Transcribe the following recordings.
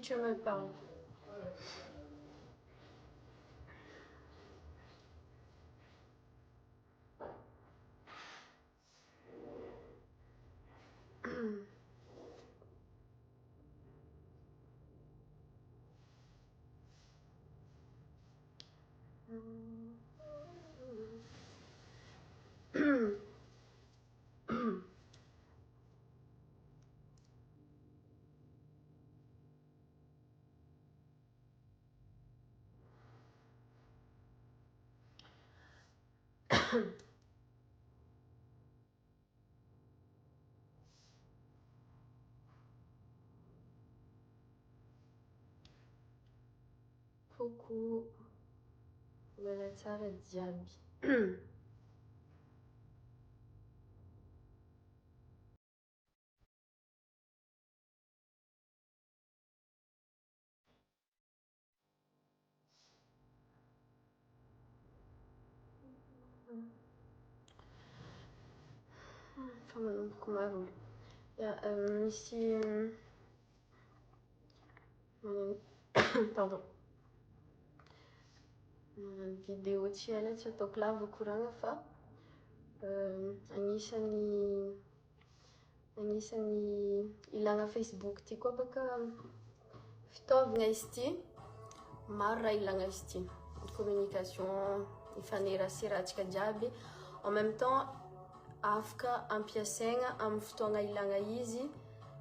tu me parles. Coucou, mbele tsara jiaby. Fa manomboko maro olo. Misy pardon. Vidéo tsy ela tsy ataoko lava koragna fa agnisan'ny ilagna Facebook ty koa baka fitaovagna izy ty, maro raha ilagna izy ty, communication, ifaneraserahantsika jiaby, en même temps afaka ampiasaigna amin'ny fotoagna ilagna izy,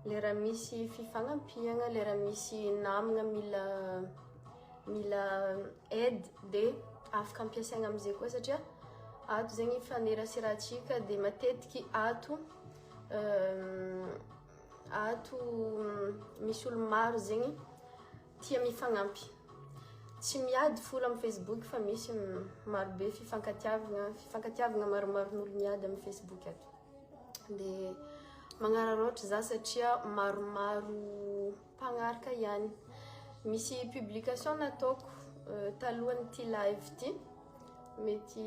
lera misy fifagnampiagna, lera misy namagna mila aide de afaka ampiasaigna am'izay koa satria ato zegny faneraserahantsika de matetiky ato misy olo maro zegny tia mifagnampy, tsy miady folo amin'ny Facebook fa misy marobe fifankatiavagna maromaron'olo miady amin'ny Facebook ato. De magnararaotra za satria maromaro mpagnaraka ihany. Misy publication nataoko talohan'ity live ty, mety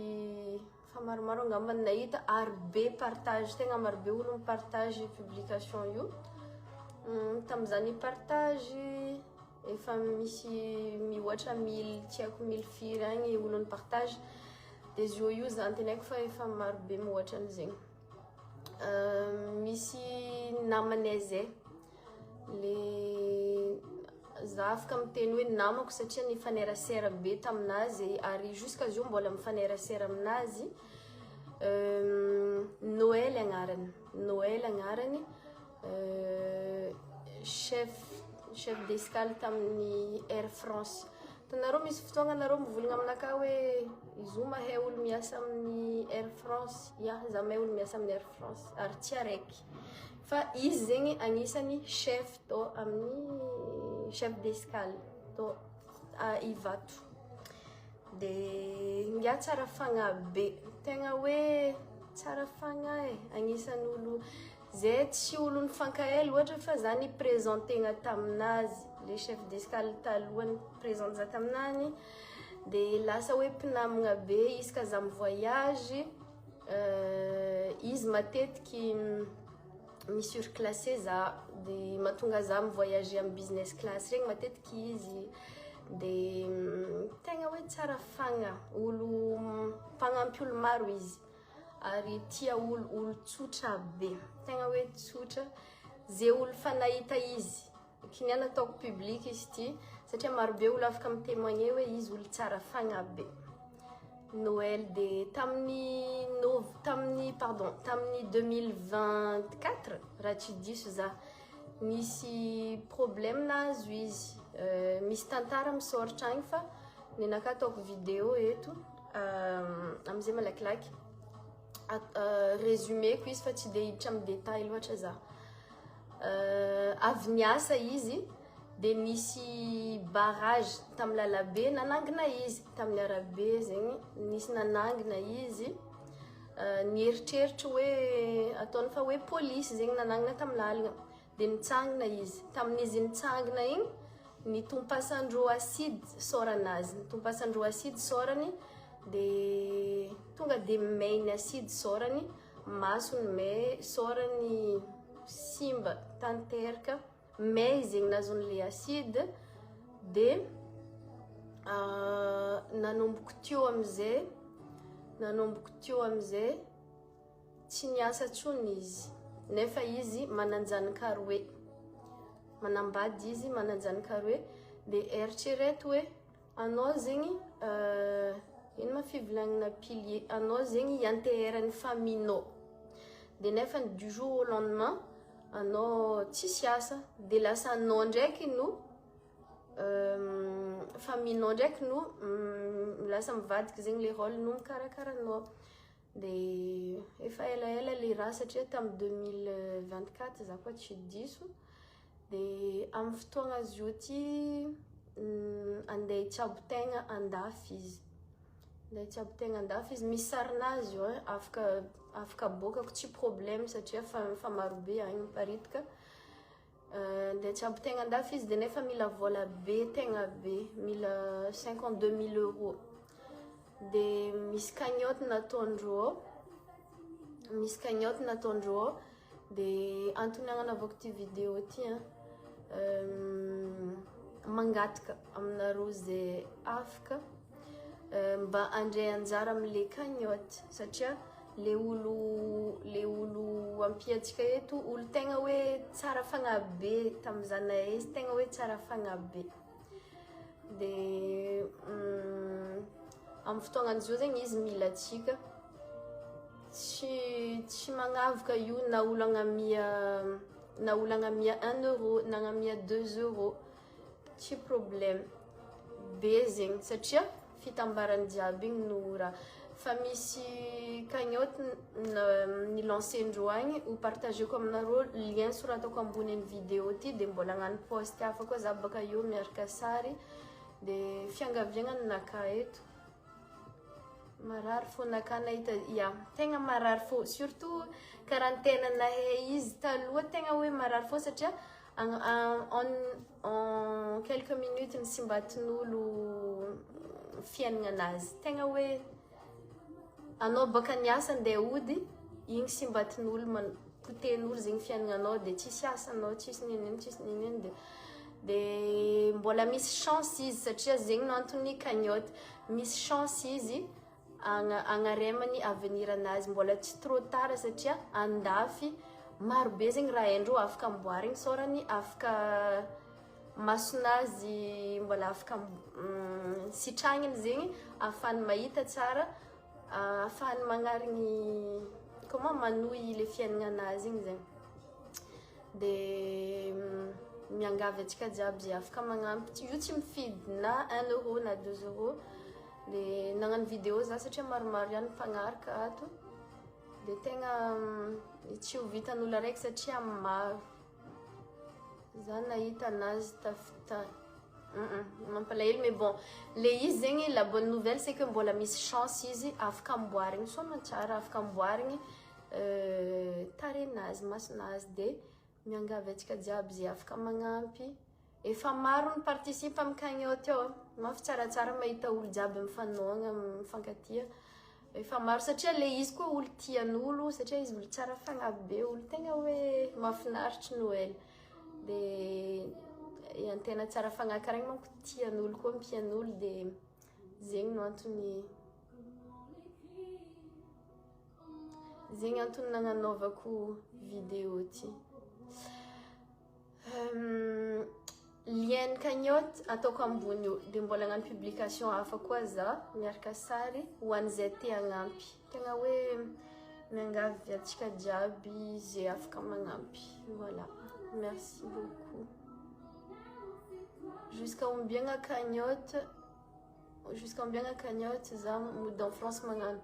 fa maromaro angamba nahita ary be partage, tegna marobe olo mipartage publication io. Tam'izany partage efa misy mihoatra 1000 tsy haiko 1000 firy agny olo nipartage, de io za tenaiko fa efa marobe mihoatra an'izegny. Misy namanay zay le za afaka miteny hoe namako satria nifanerasera be taminazy ary jusqu'à zio mbola mifanerasera aminazy. Noël agnarany, chef d'escale tamin'ny Air France. Tanareo misy fotoagna anareo mivolagna aminakahy hoe izo mahay olo miasa amin'ny Air France, ya za mahay olo miasa amin'ny Air France ary tsy araiky, fa izy zegny agnisan'ny chef tô amin'ny chef d'escale tô Ivato. De ngia tsara fagna be, tegna hoe tsara fagna agnisan'ny olo zay tsy olo nifankahay loatra fa za ni présentegna taminazy, le chef d'escale talohany présente za taminany, de lasa hoe mpinamagna be isaka za mivoyage. Izy matetiky misurclassé za, de mahatonga za mivoyage amin'ny business class regny matetiky izy, de tegna hoe tsara fagna, olo mpagnampy olo maro izy ary tia olo tsotra be, tegna hoe tsotra, zay olo fa nahita izy kiniana ataoko public izy ty satria marobe olo afaka mitémoigner hoe izy olo tsara fagna be. Noël de tamin'ny 2024 raha tsy diso za, misy problème nahazo izy, misy tantara misoratra agny fa nenaka ataoko vidéo eto am'izay malakilaky résumeko izy fa tsy de hiditra amin'ny détail loatra za. Avy niasa izy de nisy barrage tamin'ny lalabe nanangina izy, tamin'ny arabe zegny nisy nanangina izy, nieritreritry hoe ataony fa hoe police zegny nanangina tamin'ny lalagna, de nitsangina izy. Tamin'izy nitsangina igny nitompasandreo acide sôranazy, nitompasandreo acide sôrany, de tonga de maigny acide sôrany, masony may, sôrany simba tanteraka, may zegny nazon'le acide dia nanomboko teo amizay tsy niasa tsony izy nefa izy mananjanaka aroe manambady izy mananjanaka aroe dia eritrereto hoe anao zegny ino ma fivolagnana pilier anao zegny ianteheran'ny famillenao dia nefa du jour au lendemain anao tsisy asa dia lasa anao ndraiky no famillenao ndraiky no lasa mivadiky zegny le rôle no mikarakara anao dia efa elaela le raha satria tamin'ny 2024 za koa tsy diso dia amin'ny fotoagna azy io ty andeha hitsabo tegna andafy izy misy sarinazy io afaka bokako tsy problème satria fa marobe agny miparitaka dia hitsabo tegna andafy izy dia nefa mila vola be tegna be mila 52 000 euros dia misy cagnotte nataondreo ao dia antony agnanaovako ty vidéo ty mangataka aminareo zay afaka mba andray anjara amile cagnotte satria le olo ampiatsika eto olo tegna hoe tsara fagnabe tamin'izany izy tegna hoe tsara fagnabe dia amin'ny fotoagnan'izao zegny izy mila atsika tsy magnavoka io na olo agnamia 1 euro na agnamia 2 euros tsy problème be zegny satria fitambarany jiaby igny no raha fa misy cagnotte nilancendreo agny ho partageko aminareo lien soratako ambonin'ny vidéo ty dia mbola agnano post hafa koa za baka eo miaraka sary dia fiangaviagnany naka eto marary fô naka nahita tegna marary fô surtout karantena nahay izy taloha tegna hoe marary fô satria en quelques minutes nisimbatin'olo fiainana anazy tegna hoe anao baka niasa andeha ody igny simbatin'olo poten'olo zegny fiainagnanao dia tsisy asanao tsisy ninino dia mbola misy chance izy satria zegny no antony cagnotte misy chance izy agnaremany avenir anazy mbola tsy trop tard satria andafy marobe zegny raha haindreo afaka amboarigny saorany afaka masonazy mbola afaka sitragniny zegny ahafahany mahita tsara ahafahany magnarigny comment manohy le fiainagnanazy igny zegny dia miangavy atsika jiaby zay afaka magnampy io tsy mifidy na 1 euro na 2 euros dia nagnano vidéo za satria maromaro ihany mpagnaraka ato dia tegna tsy ho vitan'olo araiky satria maro za nahita anazy mampalahelo mais bon le izy zegny la bonne nouvelle c'est que mbola misy chance izy afaka amboarigny soamantsara afaka amboarigny tarenazy masonazy dia miangavy atsika jiaby zay afaka magnampy efa maro ny participe amin'ny cagnotte ao mafy tsaratsara mahita olo jiaby mifanohagna mifankatia efa maro satria le izy koa olo tian'olo satria izy olo tsara fagnabe olo tegna hoe mahafinaritry Noël dia antena tsara fagnakaragny manko tian'olo koa mpian'olo dia zegny no antony zegny antony nagnanaovako vidéo ty lien cagnotte ataoko ambony eo dia mbola agnano publication hafa koa za miaraka sary ho an'izay te hagnampy tegna hoe miangavy atsika jiaby zay afaka magnampy voilà merci beaucoup jusqu'à ombiagna cagnotte za mody en France magnano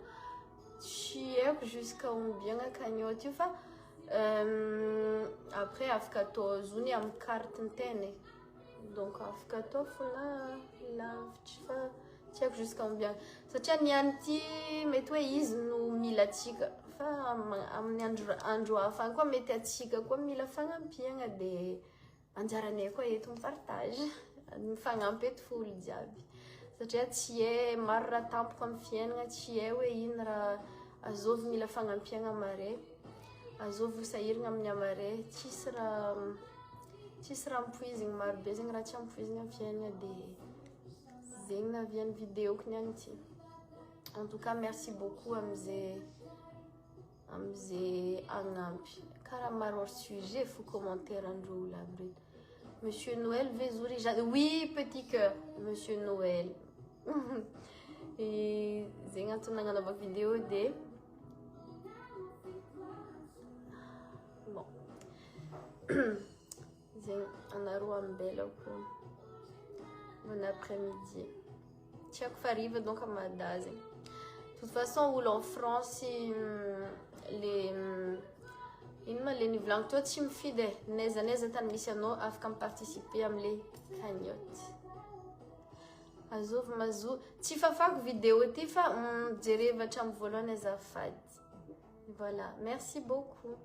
tsy haiko jusqu'à ombiagna cagnotte io fa après afaka atao zony amin'ny carte nteny donc afaka atao fô na lavitry fa tsy haiko jusqu'à ombiagna satria niany ty mety hoe izy no mila atsika fa amin'ny andro hafa koa mety atsika koa mila fagnampiagna dia anjaranay koa eto mipartage mifagnampy eto fo olo jiaby satria tsy hay maro raha tampoko amin'ny fiainagna tsy hay hoe ino raha azovy mila fagnampiagna mare azovy hosahiragna amin'ny amare tsisy tsisy raha mipoizigny marobe zegny raha tsy ampoizigny amin'ny fiainagna dia zegny nahavian'ny vidéoko niagny ity. En tout cas merci beaucoup amizay agnampy karaha maro hors sujet fo commentaire andreo olo aby reto. Monsieur Noël Vezouri, oui petit cœur Monsieur Noël. Et zegny antony nagnanaova vidéo de bon zegny anareo ambelako bon après-midi tsy haiko fa hariva donc amada zegny. De toute façon olo en France le ino ma le nivolaniko teo tsy mifidy e, naizanaiza tany misy anao afaka miparticiper amle cagnotte. Azovy mazo tsy fafako vidéo ty fa jereva hatramin'ny voalohany azafady. Voilà, merci beaucoup.